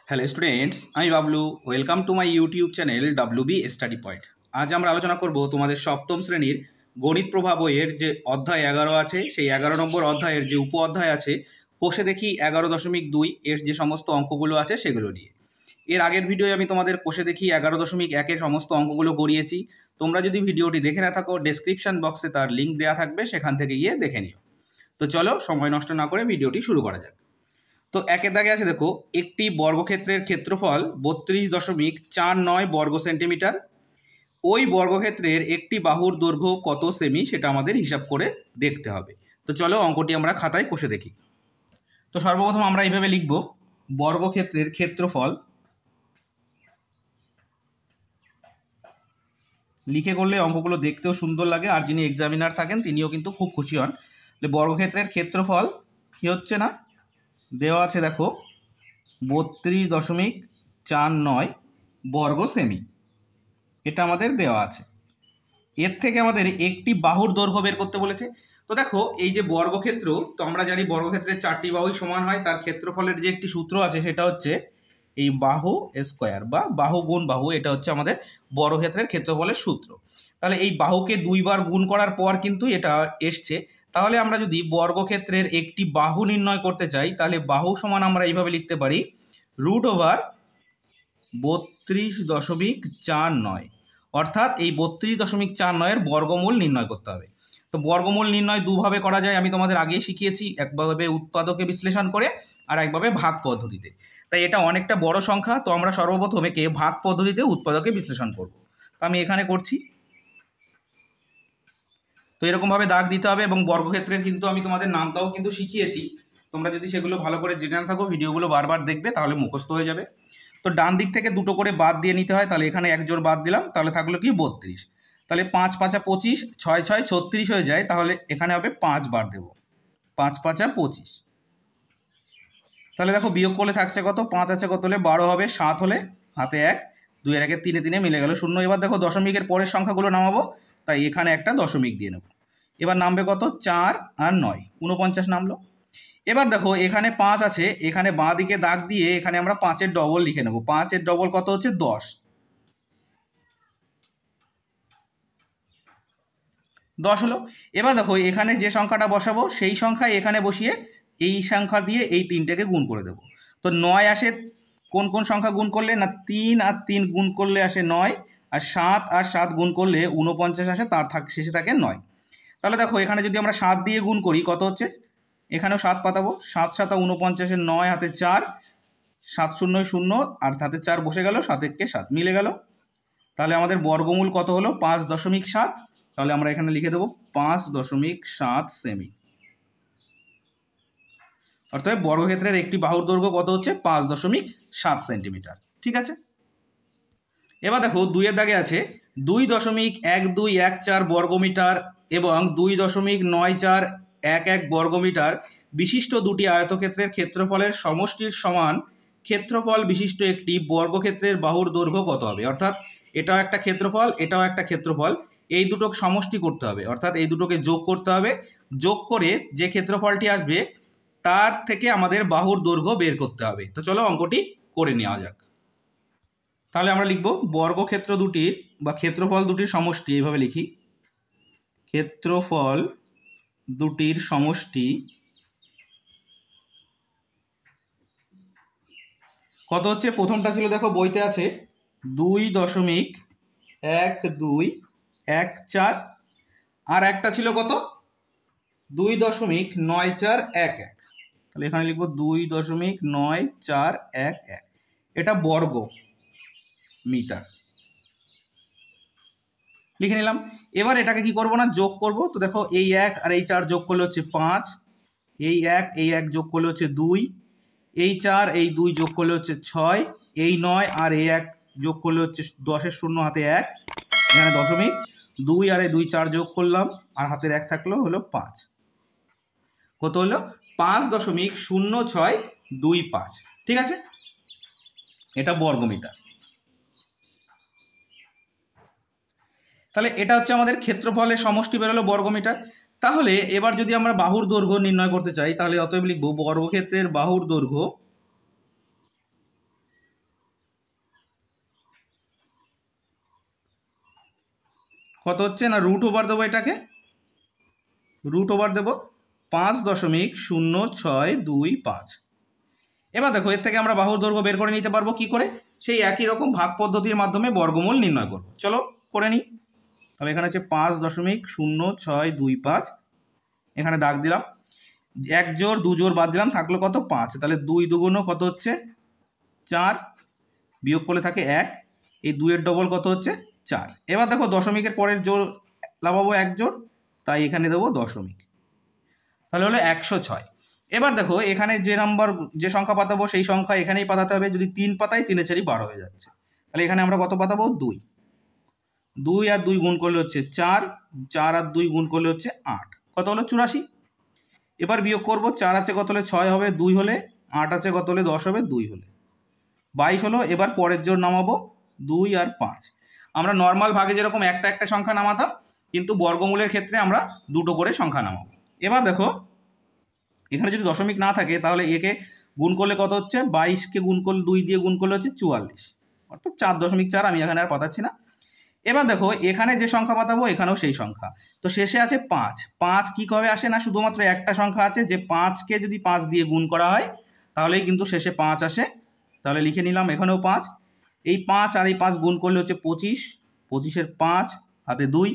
Hello students, আমি Bablu. Welcome to my YouTube channel WB study point. আজ আমরা আলোচনা করব তোমাদের সপ্তম শ্রেণীর গণিত প্রভা বইয়ের যে অধ্যায় 11 আছে, সেই 11 নম্বর অধ্যায়ের যে উপ অধ্যায় আছে কোষে দেখি 11.2 এর যে সমস্ত অঙ্কগুলো আছে সেগুলো নিয়ে। এর আগের ভিডিওয়ে আমি তোমাদের কোষে দেখি 11.1-এর সমস্ত অঙ্কগুলো করিয়েছি। তোমরা যদি ভিডিওটি দেখে না থাকো, ডেসক্রিপশন বক্সে তার লিঙ্ক দেওয়া থাকবে, সেখান থেকে গিয়ে দেখে নিও। তো চলো সময় নষ্ট না করে ভিডিওটি শুরু করা যাক। তো একের দাগে আছে, দেখো, একটি বর্গক্ষেত্রের ক্ষেত্রফল 32.49 বর্গ সেন্টিমিটার। ওই বর্গক্ষেত্রের একটি বাহুর দৈর্ঘ্য কত সেমি সেটা আমাদের হিসাব করে দেখতে হবে। তো চলো অঙ্কটি আমরা খাতায় কষে দেখি। তো সর্বপ্রথম আমরা এইভাবে লিখব, বর্গক্ষেত্রের ক্ষেত্রফল। লিখে করলে অঙ্কগুলো দেখতেও সুন্দর লাগে, আর যিনি এক্সামিনার থাকেন তিনিও কিন্তু খুব খুশি হন। বর্গক্ষেত্রের ক্ষেত্রফল কি হচ্ছে না, দেওয়া আছে, দেখো, 32.49 বর্গ সেমি, এটা আমাদের দেওয়া আছে। এর থেকে আমাদের একটি বাহুর দৈর্ঘ্য বের করতে বলেছে। তো দেখো, এই যে বর্গক্ষেত্র, তো আমরা জানি বর্গক্ষেত্রের 4টি বাহুই সমান হয়। তার ক্ষেত্রফলের যে একটি সূত্র আছে সেটা হচ্ছে এই বাহু স্কোয়ার বা বাহু গুণ বাহু, এটা হচ্ছে আমাদের বর্গক্ষেত্রের ক্ষেত্রফলের সূত্র। তাহলে এই বাহুকে দুইবার গুণ করার পর কিন্তু এটা এসছে। তাহলে আমরা যদি বর্গক্ষেত্রের একটি বাহু নির্ণয় করতে চাই, তাহলে বাহু সমান আমরা এইভাবে লিখতে পারি, √32.49, অর্থাৎ এই 32.49-এর বর্গমূল নির্ণয় করতে হবে। তো বর্গমূল নির্ণয় দুভাবে করা যায়, আমি তোমাদের আগেই শিখিয়েছি, একভাবে উৎপাদকে বিশ্লেষণ করে আর একভাবে ভাগ পদ্ধতিতে। তাই এটা অনেকটা বড় সংখ্যা, তো আমরা সর্বপ্রথম একে ভাগ পদ্ধতিতে উৎপাদকে বিশ্লেষণ করব। তো আমি এখানে করছি। তো এরকমভাবে দাগ দিতে হবে, এবং বর্গক্ষেত্রের কিন্তু আমি তোমাদের নামটাও কিন্তু শিখিয়েছি। তোমরা যদি সেগুলো ভালো করে জেনে না থাকো, ভিডিওগুলো বারবার দেখবে, তাহলে মুখস্থ হয়ে যাবে। তো ডান দিক থেকে দুটো করে বাদ দিয়ে নিতে হয়, তাহলে এখানে এক জোড় বাদ দিলাম, তাহলে থাকলো কি 32। তাহলে 5 5 25, 6 6 36 হয়ে যায়, তাহলে এখানে হবে 5 বার দেবো, 5 5 25। তাহলে দেখো বিয়োগ করলে থাকছে কত, 5 আছে কত হলে 12 হবে, 7 হলে হাতে 1, 2 এর 1 3 3 মিলে গেল 0। এবার দেখো দশমিকের পরের সংখ্যাগুলো নামাবো, তাই এখানে একটা দশমিক দিয়ে নেব। এবার নামবে কত, 4 আর 9, 49 নামলো। এবার দেখো এখানে 5 আছে, এখানে বাঁ দিকে দাগ দিয়ে এখানে আমরা 5-এর ডবল লিখে নেব। 5-এর ডবল কত হচ্ছে, 10। 10 হলো। এবার দেখো এখানে যে সংখ্যাটা বসাবো সেই সংখ্যায় এখানে বসিয়ে এই সংখ্যা দিয়ে এই 3টেকে গুণ করে দেবো। তো 9 আসে কোন কোন সংখ্যা গুণ করলে, না 3 আর 3 গুণ করলে আসে 9, আর 7 আর 7 গুণ করলে 49 আসে, তার শেষে থাকে 9। তাহলে দেখো এখানে যদি আমরা 7 দিয়ে গুণ করি কত হচ্ছে, এখানেও 7 পাতাবো, 7 7 49, 9 হাতে 4, 7 0 0, আর হাতে 4 বসে গেল, 7 1 7 মিলে গেল। তাহলে আমাদের বর্গমূল কত হলো, 5.7। তাহলে আমরা এখানে লিখে দেবো 5.7 সেমি। অর্থাৎ বর্গক্ষেত্রের একটি বাহুর দৈর্ঘ্য কত হচ্ছে, 5.7 সেন্টিমিটার। ঠিক আছে। এবার দেখো 2-এর দাগে আছে 2.1214 বর্গমিটার এবং 2.9411 বর্গমিটার বিশিষ্ট দুটি আয়তক্ষেত্রের ক্ষেত্রফলের সমষ্টির সমান ক্ষেত্রফল বিশিষ্ট একটি বর্গক্ষেত্রের বাহুর দৈর্ঘ্য কত হবে। অর্থাৎ এটাও একটা ক্ষেত্রফল, এটাও একটা ক্ষেত্রফল, এই দুটোকে সমষ্টি করতে হবে, অর্থাৎ এই দুটোকে যোগ করতে হবে। যোগ করে যে ক্ষেত্রফলটি আসবে তার থেকে আমাদের বাহুর দৈর্ঘ্য বের করতে হবে। তো চলো অঙ্কটি করে নেওয়া যাক। তাহলে আমরা লিখব বর্গক্ষেত্র দুটির বা ক্ষেত্রফল দুটির সমষ্টি, এইভাবে লিখি, ক্ষেত্রফল দুটির সমষ্টি কত হচ্ছে। প্রথমটা ছিল, দেখো বইতে আছে, 2.1214, আর একটা ছিল কত, 2.9411। তাহলে এখানে লিখবো 2.9411, এটা বর্গ মিটার লিখে নিলাম। এবার এটাকে কি করব না, যোগ করব। তো দেখো এই 1 আর এই 4 যোগ করলে হচ্ছে 5, এই 1 যোগ করলে হচ্ছে 2, এই 4 এই 2 যোগ করলে হচ্ছে 6, এই 9 আর এই 1 যোগ করলে হচ্ছে 10-এর 0 হাতে 1, এখানে দশমিক, 2 আর এই 2 4 যোগ করলাম, আর হাতের 1 থাকলো, হলো 5। কত হলো, 5.0625। ঠিক আছে, এটা বর্গমিটার। তাহলে এটা হচ্ছে আমাদের ক্ষেত্রফলের সমষ্টি বেরোলো বর্গমিটার। তাহলে এবার যদি আমরা বাহুর দৈর্ঘ্য নির্ণয় করতে চাই, তাহলে অতএব লিখব বর্গক্ষেত্রের বাহুর দৈর্ঘ্য কত হচ্ছে না রুট ওভার দেবো, এটাকে রুট ওভার দেবো 5.0625। এবার দেখো এর থেকে আমরা বাহুর দৈর্ঘ্য বের করে নিতে পারবো কি করে, সেই একই রকম ভাগ পদ্ধতির মাধ্যমে বর্গমূল নির্ণয় করবো। চলো করে নিই। তাহলে এখানে হচ্ছে 5.0625, এখানে দাগ দিলাম, 1 জোড় 2 জোড় বাদ দিলাম, থাকলো কত 5। তাহলে 2 দুগুণ কত হচ্ছে 4, বিয়োগ করলে থাকে 1, এই 2 এর ডবল কত হচ্ছে 4। এবার দেখো দশমিকের পরের জোড় লাগাবো 1 জোড়, তাই এখানে দেবো দশমিক, তাহলে হলো 106। এবার দেখো এখানে যে সংখ্যা পাতাবো সেই সংখ্যা এখানেই পাতাতে হবে। যদি 3 পাতাই 3 4 12 হয়ে যাচ্ছে, তাহলে এখানে আমরা কত পাতাবো 2, 2 আর 2 গুণ করলে হচ্ছে 4, 4 আর 2 গুণ করলে হচ্ছে 8, কত হলো 84। এবার বিয়োগ করব, 4 আছে কত হলে 6 হবে 2 হলে, 8 আছে কত হলে 10 হবে 2 হলে, 22 হলো। এবার পরের জোড় নামাবো 2 আর 5। আমরা নর্মাল ভাগে যেরকম একটা একটা সংখ্যা নামাতাম, কিন্তু বর্গমূলের ক্ষেত্রে আমরা দুটো করে সংখ্যা নামাবো। এবার দেখো এখানে যদি দশমিক না থাকে তাহলে একে গুণ করলে কত হচ্ছে, 22কে গুণ করলে 2 দিয়ে গুণ করলে হচ্ছে 44, অর্থাৎ 4.4। আমি এখানে আর পাতাচ্ছি না। এবার দেখো এখানে যে সংখ্যা পাতাবো এখানেও সেই সংখ্যা, তো শেষে আছে 5। 5 কী কবে আসে না, শুধুমাত্র একটা সংখ্যা আছে যে 5কে যদি 5 দিয়ে গুণ করা হয় তাহলেই কিন্তু শেষে 5 আসে। তাহলে লিখে নিলাম এখানেও 5। এই 5 আর এই 5 গুণ করলে হচ্ছে 25, 25-এর 5 হাতে 2।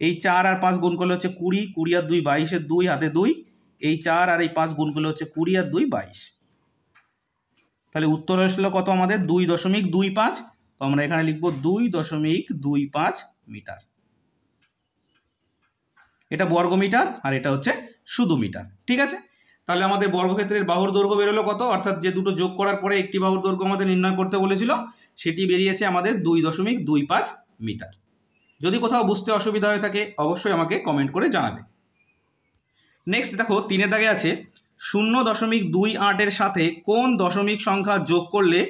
এই 4 আর 5 গুণ করলে হচ্ছে 20, 20 আর 2 22-এর 2 হাতে 2। এই 4 আর এই 5 গুণ করলে হচ্ছে 20 আর 2 22। তাহলে উত্তর আসলো কত আমাদের 2.25। তো আমরা এখানে লিখবো 2.25 মিটার। এটা বর্গ মিটার আর এটা হচ্ছে শুধু মিটার, ঠিক আছে। তাহলে আমাদের বর্গক্ষেত্রের বাহুর দৈর্ঘ্য বেরোলো কত, অর্থাৎ যে দুটো যোগ করার পরে একটি বাহুর দৈর্ঘ্য আমাদের নির্ণয় করতে বলেছিল সেটি বেরিয়েছে আমাদের 2.25 মিটার। যদি কোথাও বুঝতে অসুবিধা হয়ে থাকে অবশ্যই আমাকে কমেন্ট করে জানাবে। নেক্সট দেখো 3-এর দাগে আছে 0.28-এর সাথে কোন দশমিক সংখ্যা যোগ করলে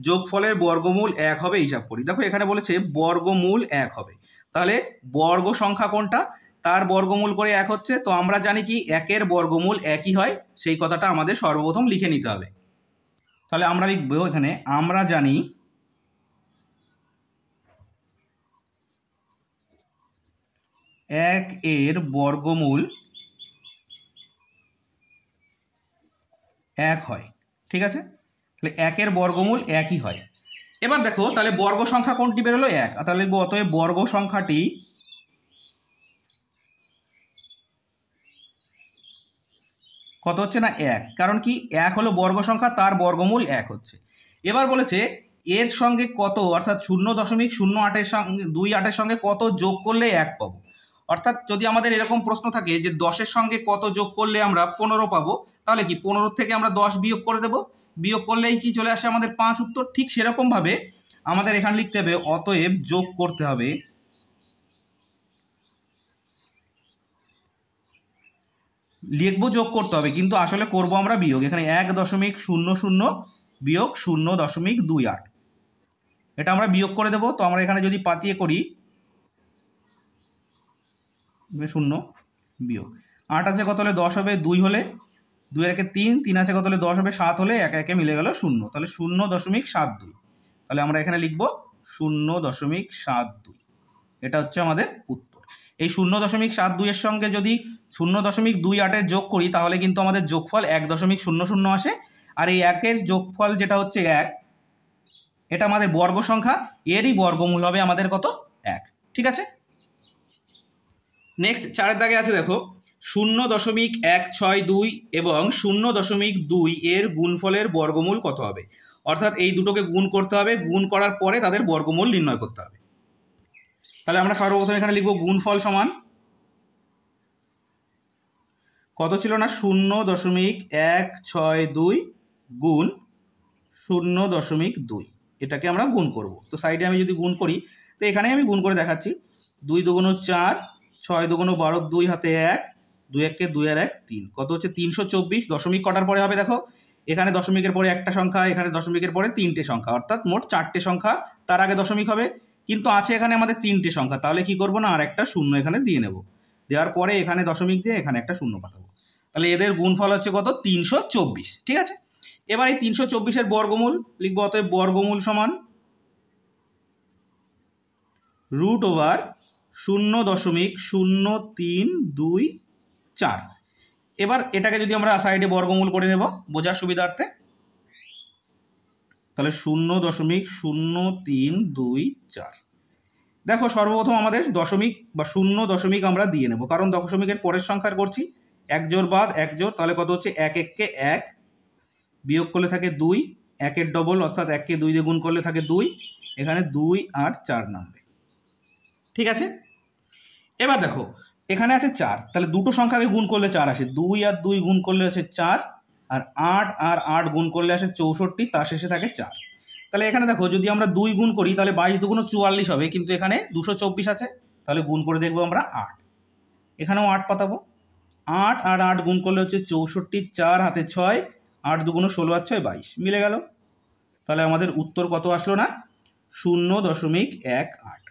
যোগফলের বর্গমূল 1 হবে হিসাব করি। দেখো এখানে বলেছে বর্গমূল 1 হবে, তাহলে বর্গ সংখ্যা কোনটা তার বর্গমূল করে 1 হচ্ছে। তো আমরা জানি কি 1-এর বর্গমূল 1ই হয়, সেই কথাটা আমাদের সর্বপ্রথম লিখে নিতে হবে। তাহলে আমরা লিখবো এখানে, আমরা জানি 1-এর বর্গমূল 1 হয়, ঠিক আছে। তাহলে 1-এর বর্গমূল 1ই হয়। এবার দেখো তাহলে বর্গ সংখ্যা কোনটি বেরোলো 1, তাহলে লিখবো অতএব বর্গ সংখ্যাটি কত হচ্ছে না 1, কারণ কি 1 হলো বর্গ সংখ্যা, তার বর্গমূল 1 হচ্ছে। এবার বলেছে এর সঙ্গে কত, অর্থাৎ 0.08-এর সঙ্গে 28-এর সঙ্গে কত যোগ করলে 1 পাবো। অর্থাৎ যদি আমাদের এরকম প্রশ্ন থাকে যে 10-এর সঙ্গে কত যোগ করলে আমরা 15 পাবো, তাহলে কি 15 থেকে আমরা 10 বিয়োগ করে দেবো, বিয়োগ করলেই কি চলে আসে আমাদের 5 উত্তর। ঠিক সেরকমভাবে আমাদের এখানে লিখতে হবে অতএব যোগ করতে হবে লিখবো যোগ করতে হবে, কিন্তু আসলে করব আমরা বিয়োগ। এখানে 1.00 বিয়োগ 0.28, এটা আমরা বিয়োগ করে দেবো। তো আমরা এখানে যদি পাতিয়ে করি 0 বিয়োগ 8 আছে কত হলে 10 হবে 2 হলে, 2 এর 3, 3 আছে কত হলে 10 হবে 7 হলে, 1 1 মিলে গেল 0, তাহলে 0.72। তাহলে আমরা এখানে লিখবো 0.72, এটা হচ্ছে আমাদের উত্তর। এই 0.72-এর সঙ্গে যদি 0.28-এর যোগ করি তাহলে কিন্তু আমাদের যোগফল 1.00 আসে। আর এই 1-এর যোগফল যেটা হচ্ছে 1, এটা আমাদের বর্গ সংখ্যা, এরই বর্গমূল হবে আমাদের কত 1, ঠিক আছে। নেক্সট 4-এর দাগে আছে দেখো 0.162 এবং 0.2 এর গুণফলের বর্গমূল কত হবে। অর্থাৎ এই দুটোকে গুণ করতে হবে, গুণ করার পরে তাদের বর্গমূল নির্ণয় করতে হবে। তাহলে আমরা সর্বপ্রথম এখানে লিখব গুণফল সমান কত ছিল না 0.162 গুণ 0.2, এটাকে আমরা গুণ করব। তো সাইডে আমি যদি গুণ করি, তো এখানে আমি গুণ করে দেখাচ্ছি, 2 দুগুণ 4, 6 দুগুণ 12, 2 হাতে 1, 2 1 2 আর 1 3, কত হচ্ছে 324। দশমিক কটার পরে হবে দেখো, এখানে দশমিকের পরে একটা সংখ্যা, এখানে দশমিকের পরে 3টে সংখ্যা, অর্থাৎ মোট 4টে সংখ্যা, তার আগে দশমিক হবে। কিন্তু আছে এখানে আমাদের 3টে সংখ্যা, তাহলে কি করব না আর একটা শূন্য এখানে দিয়ে নেব, দেওয়ার পরে এখানে দশমিক দিয়ে এখানে একটা শূন্য পাঠাবো। তাহলে এদের গুণফল হচ্ছে কত 324, ঠিক আছে। এবার এই 324-এর বর্গমূল লিখবো, অতএব বর্গমূল সমান √/324 0.0324। এবার এটাকে যদি আমরা সাইডে বর্গমূল করে নেব বোঝার সুবিধার্থে, তাহলে 0.0324। দেখো সর্বপ্রথম আমাদের দশমিক বা শূন্য দশমিক আমরা দিয়ে নেব, কারণ দশমিকের পরের সংখ্যার করছি। 1 জোড় বাদ 1 জোড়, তাহলে কত হচ্ছে 1 1কে 1, বিয়োগ করলে থাকে 2, 1-এর ডবল অর্থাৎ 1কে 2 দিয়ে গুণ করলে থাকে 2, এখানে 2 আর 4 নামবে। ঠিক আছে, এবার দেখো এখানে আছে 4, তাহলে দুটো সংখ্যাকে গুণ করলে 4 আসে, 2 আর 2 গুণ করলে আসে 4, আর 8 আর 8 গুণ করলে আসে 64, তার শেষে থাকে 4। তাহলে এখানে দেখো যদি আমরা 2 গুণ করি তাহলে 22 দুগুণ 44 হবে, কিন্তু এখানে 224 আছে, তাহলে গুণ করে দেখবো আমরা 8, এখানেও 8 পাতাবো। 8 আর 8 গুণ করলে হচ্ছে 64, 4 হাতে 6, 8 দুগুণ 16 আর 6 22, মিলে গেল। তাহলে আমাদের উত্তর কত আসলো না, 0.18।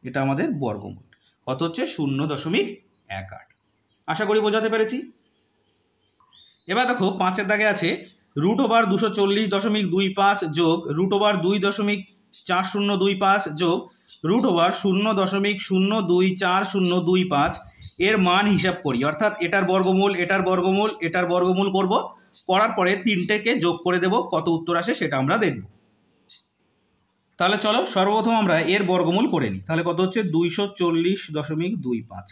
এটা আমাদের বর্গমূল কত হচ্ছে 0.18। আশা করি বোঝাতে পেরেছি। এবার দেখো 5-এর দাগে আছে √240.25 যোগ √2.4025 যোগ √0.024025 এর মান হিসাব করি, অর্থাৎ এটার বর্গমূল এটার বর্গমূল এটার বর্গমূল করব, করার পরে তিনটেকে যোগ করে দেব, কত উত্তর আসে সেটা আমরা দেখব। তাহলে চলো সর্বপ্রথম আমরা এর বর্গমূল করে নিই। তাহলে কত হচ্ছে 240.25।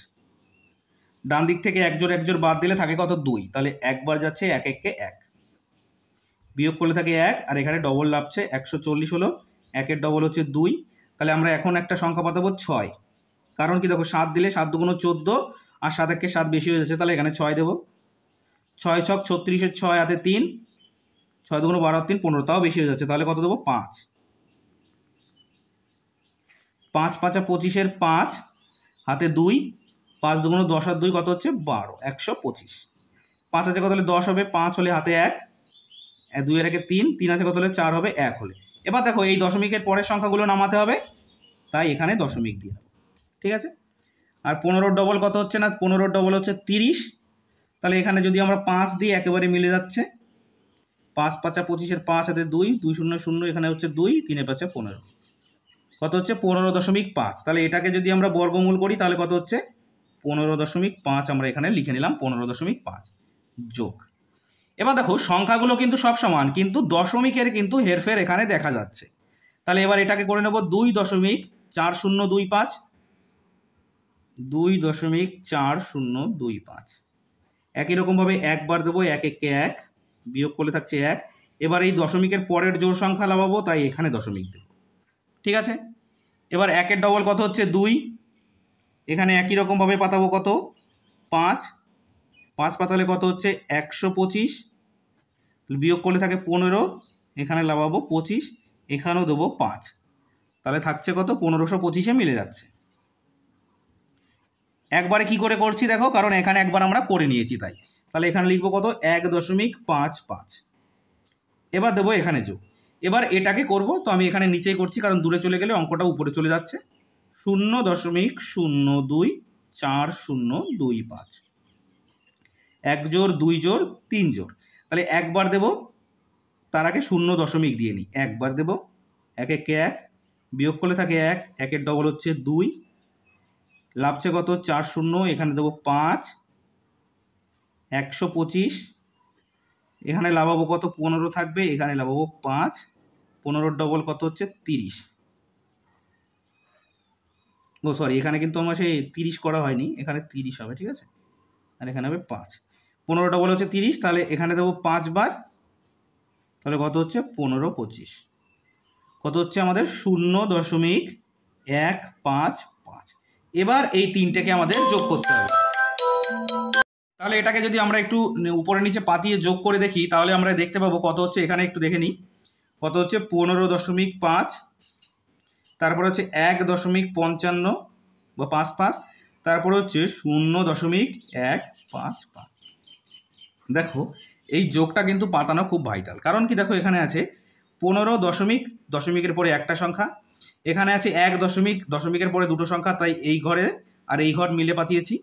ডান দিক থেকে এক জোড় বাদ দিলে থাকে কত 2, তাহলে একবার যাচ্ছে 1 1কে 1, বিয়োগ করলে থাকে 1, আর এখানে ডবল লাভছে 140 হলো, 1-এর ডবল হচ্ছে 2, তাহলে আমরা এখন একটা সংখ্যা পাতাবো 6, কারণ কি দেখো 7 দিলে 7 দুগুণ 14, আর 7 1কে 7 বেশি হয়ে যাচ্ছে, তাহলে এখানে 6 দেবো। 6 ছক 36, 6 হাতে 3, 6 দুগুণ 12 3 15, তাও বেশি হয়ে যাচ্ছে, তাহলে কত দেবো 5। 5 5 25-এর 5 হাতে 2, 5 দুগুণ 10 আর 2 কত হচ্ছে 12, 125। 5 আছে কত হলে 10 হবে, 5 হলে হাতে 1, 2 এর 1-এ 3, 3 আছে কত হলে 4 হবে, 1 হলে। এবার দেখো এই দশমিকের পরের সংখ্যাগুলো নামাতে হবে, তাই এখানে দশমিক দিয়ে দেবো। ঠিক আছে, আর 15-র ডবল কত হচ্ছে না, 15-র ডবল হচ্ছে 30, তাহলে এখানে যদি আমরা 5 দিই একেবারে মিলে যাচ্ছে। 5 5 25-এর 5 হাতে 2, 2 0 0, এখানে হচ্ছে 2, 3 5 15, কত হচ্ছে 15.5। তাহলে এটাকে যদি আমরা বর্গমূল করি তাহলে কত হচ্ছে 15.5, আমরা এখানে লিখে নিলাম 15.5 যোগ। এবার দেখো সংখ্যাগুলো কিন্তু সব সমান, কিন্তু দশমিকের কিন্তু হেরফের এখানে দেখা যাচ্ছে। তাহলে এবার এটাকে করে নেব 2.4025, 2.4025। একই রকমভাবে একবার দেবো, 1 1কে 1, বিয়োগ করলে থাকছে 1। এবার এই দশমিকের পরের জোড় সংখ্যা লাগাবো, তাই এখানে দশমিক দেব। ঠিক আছে, এবার 1-এর ডবল কত হচ্ছে 2, এখানে একই রকমভাবে পাতাবো কত 5, 5 পাতালে কত হচ্ছে 125, বিয়োগ করলে থাকে 15, এখানে লাগাবো 25, এখানেও দেবো 5, তাহলে থাকছে কত 1525-এ মিলে যাচ্ছে। একবারে কি করে করছি দেখো, কারণ এখানে একবার আমরা করে নিয়েছি তাই। তাহলে এখানে লিখবো কত 1.55। এবার দেবো এখানে যোগ। এবার এটাকে করব, তো আমি এখানে নিচেই করছি কারণ দূরে চলে গেলে অঙ্কটা উপরে চলে যাচ্ছে। 0.024025, 1 জোড় 2 জোড় 3 জোড়, তাহলে একবার দেব, তার আগে 0 দিয়ে নিই, একবার দেব, 1 1কে 1, বিয়োগ করলে থাকে 1, 1-এর ডবল হচ্ছে 2, লাভছে কত 4 0, এখানে দেবো 5, 125, এখানে লাভাবো কত 15 থাকবে, এখানে লাভাবো 5, 15-র ডবল কত হচ্ছে 30। ও সরি, এখানে কিন্তু আমার সেই 30 করা হয়নি, এখানে 30 হবে। ঠিক আছে, আর এখানে হবে 5, 15 ডবল হচ্ছে 30, তাহলে এখানে দেবো 5 বার, তাহলে কত হচ্ছে 15 25, কত হচ্ছে আমাদের 0.155। এবার এই তিনটেকে আমাদের যোগ করতে হবে। তাহলে এটাকে যদি আমরা একটু উপরে নিচে পাতিয়ে যোগ করে দেখি তাহলে আমরা দেখতে পাবো কত হচ্ছে, এখানে একটু দেখে নিই কত হচ্ছে 15.5, তারপরে হচ্ছে 1.55 বা 55, তারপরে হচ্ছে 0.155। দেখো এই যোগটা কিন্তু পাতানো খুব ভাইটাল, কারণ কি দেখো এখানে আছে 15 দশমিকের পরে একটা সংখ্যা, এখানে আছে 1 দশমিকের পরে দুটো সংখ্যা, তাই এই ঘরে আর এই ঘর মিলে পাতিয়েছি।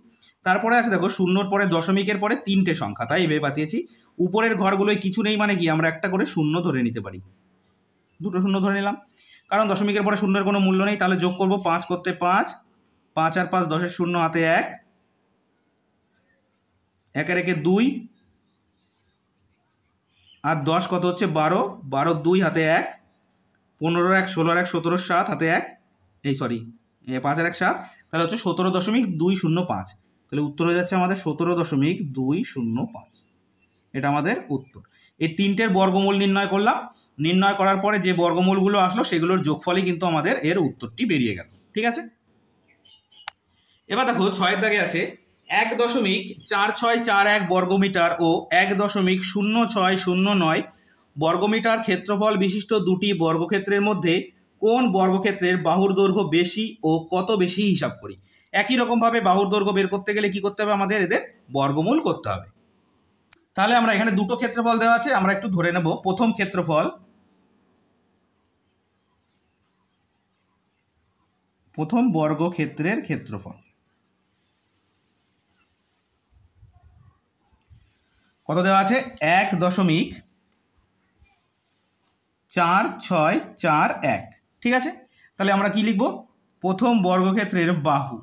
তারপরে আছে দেখো 0-র পরে দশমিকের পরে 3টে সংখ্যা, তাই এভাবে পাতিয়েছি। উপরের ঘরগুলোয় কিছু নেই মানে কি আমরা একটা করে 0 ধরে নিতে পারি, 2টো 0 ধরে নিলাম, কারণ দশমিকের পরে 0-এর কোনো মূল্য নেই। তাহলে যোগ করব 5 করতে 5, 5 আর 5 10 শূন্য হাতে 1, 1 এর 1 2, আর 10 কত হচ্ছে 12, 12 2 হাতে 1, 15 1 16 1 17 7 হাতে 1, এই সরি 5 আর 1 7, তাহলে হচ্ছে 17.205। তাহলে উত্তর হয়ে যাচ্ছে আমাদের 17.205। এটা আমাদের উত্তর। এই তিনটের বর্গমূল নির্ণয় করলাম, নির্ণয় করার পরে যে বর্গমূলগুলো আসলো সেগুলোর যোগফলই কিন্তু আমাদের এর উত্তরটি বেরিয়ে গেল। ঠিক আছে, এবার দেখো 6 এর দাগে আছে 1.4641 বর্গমিটার ও 1.0609 বর্গমিটার ক্ষেত্রফল বিশিষ্ট দুটি বর্গক্ষেত্রের মধ্যে কোন বর্গক্ষেত্রের বাহুর দৈর্ঘ্য বেশি ও কত বেশি হিসাব করি। একই রকমভাবে বাহুর দৈর্ঘ্য বের করতে গেলে কি করতে হবে, আমাদের এদের বর্গমূল করতে হবে। তাহলে আমরা এখানে দুটো ক্ষেত্রফল দেওয়া আছে, আমরা একটু ধরে নেব। প্রথম ক্ষেত্রফল, প্রথম বর্গক্ষেত্রের ক্ষেত্রফল কত দেওয়া আছে, 1.4641। ঠিক আছে, তাহলে আমরা কি লিখব, প্রথম বর্গক্ষেত্রের বাহু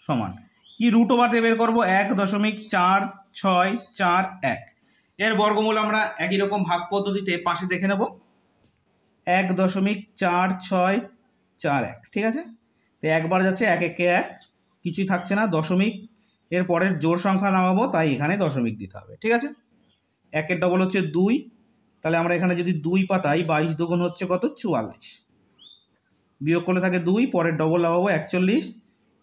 সমান কি রুট ওভার দিয়ে বের করবো 1.4641। এর বর্গমূল আমরা একই রকম ভাগ পদ্ধতিতে পাশে দেখে নেব, 1.4641। ঠিক আছে, তো একবার যাচ্ছে 1 1 1, কিছুই থাকছে না, দশমিক এর পরের জোড় সংখ্যা নামাবো, তাই এখানে দশমিক দিতে হবে। ঠিক আছে, 1 এর ডবল হচ্ছে 2, তাহলে আমরা এখানে যদি 2 পাতাই 22 দুগুণ হচ্ছে কত 44, বিয়োগ করলে থাকে 2, পরের ডবল লাগাবো 41,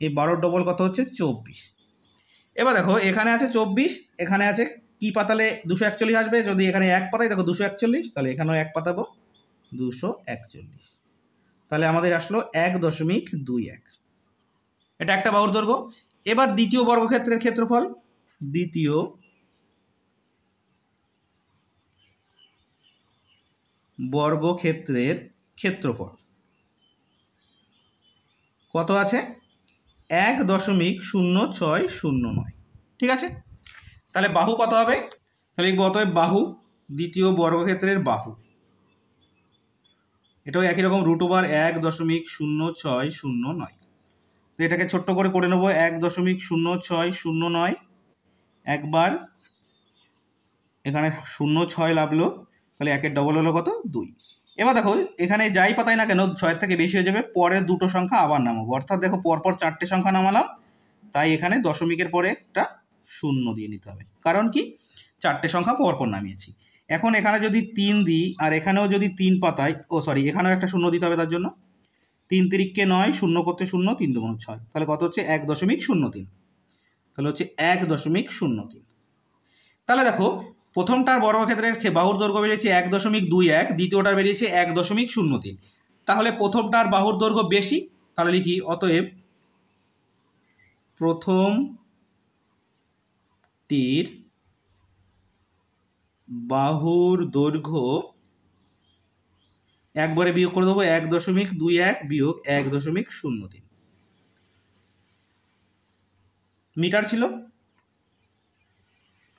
এই 12 ডবল কত হচ্ছে 24। এবার দেখো এখানে আছে 24, এখানে আছে কি পাতালে 241 আসবে, যদি এখানে 1 পাতাই দেখো 241, তাহলে এখানেও 1 পাতাবো 241, তাহলে আমাদের আসলো 1.21। এটা একটা বাহুর দৈর্ঘ্য। এবার দ্বিতীয় বর্গক্ষেত্রের ক্ষেত্রফল, দ্বিতীয় বর্গক্ষেত্রের ক্ষেত্রফল কত আছে, 1.0609। ঠিক আছে, তাহলে বাহু কত হবে, তাহলে অতএব বাহু, দ্বিতীয় বর্গক্ষেত্রের বাহু, এটাও একই রকম রুট ওভার 1.0609। তো এটাকে ছোট্ট করে নেবো 1.0609। একবার এখানে 06 লাগলো, তাহলে 1 এর ডবল হলো কত 2। এবার দেখো এখানে যাই পাতাই না কেন 6 থেকে বেশি হয়ে যাবে, পরের দুটো সংখ্যা আবার নামাবো, অর্থাৎ দেখো পরপর 4টে সংখ্যা নামালাম, তাই এখানে দশমিকের পরে একটা 0 দিয়ে নিতে হবে, কারণ কি 4টে সংখ্যা পরপর নামিয়েছি। এখন এখানে যদি 3 দিই আর এখানেও যদি 3 পাতাই, এখানেও একটা 0 দিতে হবে, তার জন্য 3 তিরিককে 9, 0 করতে 0, 3 দুগুণ 6, তাহলে কত হচ্ছে 1.03। তাহলে হচ্ছে 1.03। তাহলে দেখো প্রথমটার বর্গক্ষেত্রের বাহুর দৈর্ঘ্য বেরিয়েছে 1.21, দ্বিতীয়টার বেরিয়েছে 1.03। তাহলে প্রথমটার বাহুর দৈর্ঘ্য বেশি, তাহলে লিখি অতএব প্রথমটির বাহুর দৈর্ঘ্য, একবারে বিয়োগ করে দেবো 1.21 বিয়োগ 1.03। মিটার ছিল,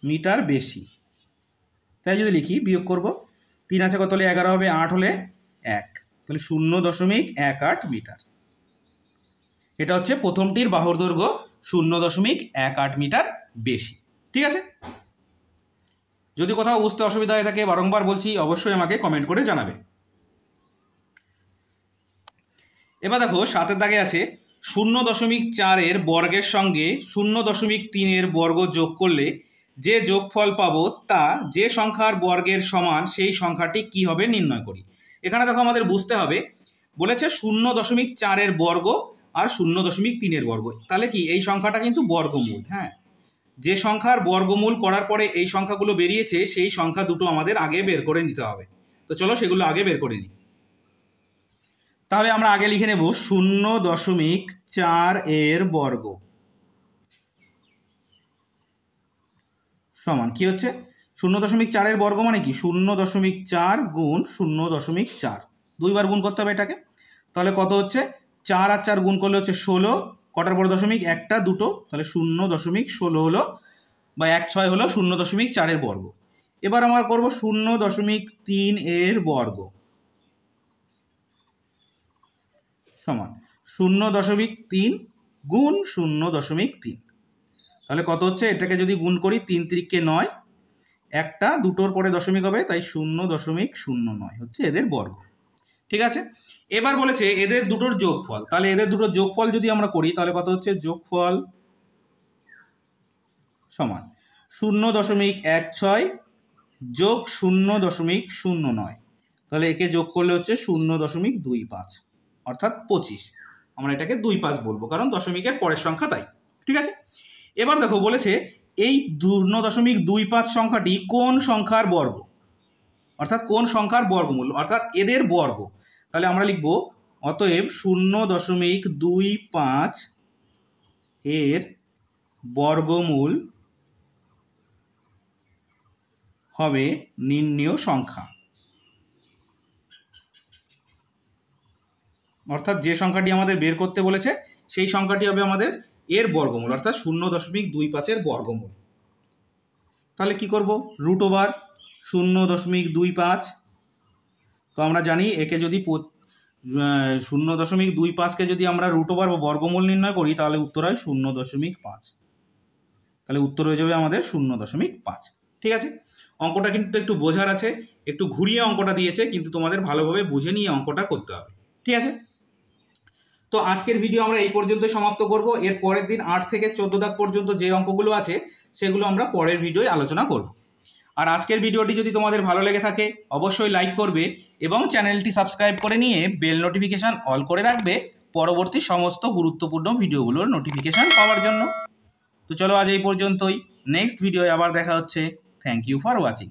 মিটার বেশি, তাই যদি লিখি বিয়োগ করব, 3 আছে কত হলে 11 হবে, 8 হলে 1, তাহলে 0.18 মিটার। এটা হচ্ছে প্রথমটির বাহুর দৈর্ঘ্য 0.18 মিটার বেশি। ঠিক আছে, যদি কোথাও বুঝতে অসুবিধা হয়ে থাকে, বারংবার বলছি, অবশ্যই আমাকে কমেন্ট করে জানাবে। এবার দেখো 7 এর দাগে আছে 0.4 বর্গের সঙ্গে 0.3 বর্গ যোগ করলে যে যোগফল পাবো তা যে সংখ্যার বর্গের সমান সেই সংখ্যাটি কি হবে নির্ণয় করি। এখানে দেখো আমাদের বুঝতে হবে, বলেছে 0.4 বর্গ আর 0.3 বর্গ, তাহলে কি এই সংখ্যাটা কিন্তু বর্গমূল। হ্যাঁ, যে সংখ্যার বর্গমূল করার পরে এই সংখ্যাগুলো বেরিয়েছে সেই সংখ্যা দুটো আমাদের আগে বের করে নিতে হবে। তো চলো সেগুলো আগে বের করে নিই। তাহলে আমরা আগে লিখে নেব 0.4 বর্গ সমান কি হচ্ছে, 0.4 বর্গ মানে কি 0.4 গুণ 0.4, দুইবার গুণ করতে হবে এটাকে, তাহলে কত হচ্ছে 4 আর 4 গুণ করলে হচ্ছে 16, কটার পরে দশমিক, একটা দুটো, তাহলে 0.16 হলো, বা 16 হলো 0.4 বর্গ। এবার আমরা করব 0.3 বর্গ সমান 0.3 গুণ 0.3, তাহলে কত হচ্ছে? এটাকে যদি গুণ করি 3 × 9, একটা দুটোর পরে দশমিক হবে, তাই 0.09 হচ্ছে এদের বর্গ। ঠিক আছে, এবার বলেছে এদের দুটোর যোগফল। তাহলে এদের দুটোর যোগফল যদি আমরা করি তাহলে কত হচ্ছে? যোগফল সমান 0.16 যোগ 0.09, তাহলে একে যোগ করলে হচ্ছে 0.25, অর্থাৎ 25। আমরা এটাকে 25 বলবো কারণ দশমিকের পরের সংখ্যা তাই। ঠিক আছে, এবার দেখো বলেছে এই 0.25 সংখ্যাটি কোন সংখ্যার বর্গ, অর্থাৎ কোন সংখ্যার বর্গমূল, অর্থাৎ এদের বর্গ। তাহলে আমরা লিখব অতএব 0.25 এর বর্গমূল হবে নির্ণেয় সংখ্যা, অর্থাৎ যে সংখ্যাটি আমাদের বের করতে বলেছে সেই সংখ্যাটি হবে আমাদের এর বর্গমূল, অর্থাৎ 0.25 এর বর্গমূল। তাহলে কি করব? √ওভার 0.25। তো আমরা জানি একে যদি 0.25কে যদি আমরা √ওভার বা বর্গমূল নির্ণয় করি তাহলে উত্তর হয় 0.5, তাহলে উত্তর হয়ে যাবে আমাদের 0.5। ঠিক আছে, অঙ্কটা কিন্তু একটু বোঝার আছে, একটু ঘুরিয়ে অঙ্কটা দিয়েছে, কিন্তু তোমাদের ভালোভাবে বুঝে নিয়ে অঙ্কটা করতে হবে। ঠিক আছে, তো আজকের ভিডিও আমরা এই পর্যন্ত সমাপ্ত করব। এর পরের দিন 8 থেকে 14 দাগ পর্যন্ত যে অঙ্কগুলো আছে সেগুলো আমরা পরের ভিডিওয় আলোচনা করব। আর আজকের ভিডিওটি যদি তোমাদের ভালো লেগে থাকে অবশ্যই লাইক করবে এবং চ্যানেলটি সাবস্ক্রাইব করে নিয়ে বেল নোটিফিকেশান অল করে রাখবে পরবর্তী সমস্ত গুরুত্বপূর্ণ ভিডিওগুলোর নোটিফিকেশান পাওয়ার জন্য। তো চলো আজ এই পর্যন্তই, নেক্সট ভিডিওয় আবার দেখা হচ্ছে। Thank you for watching.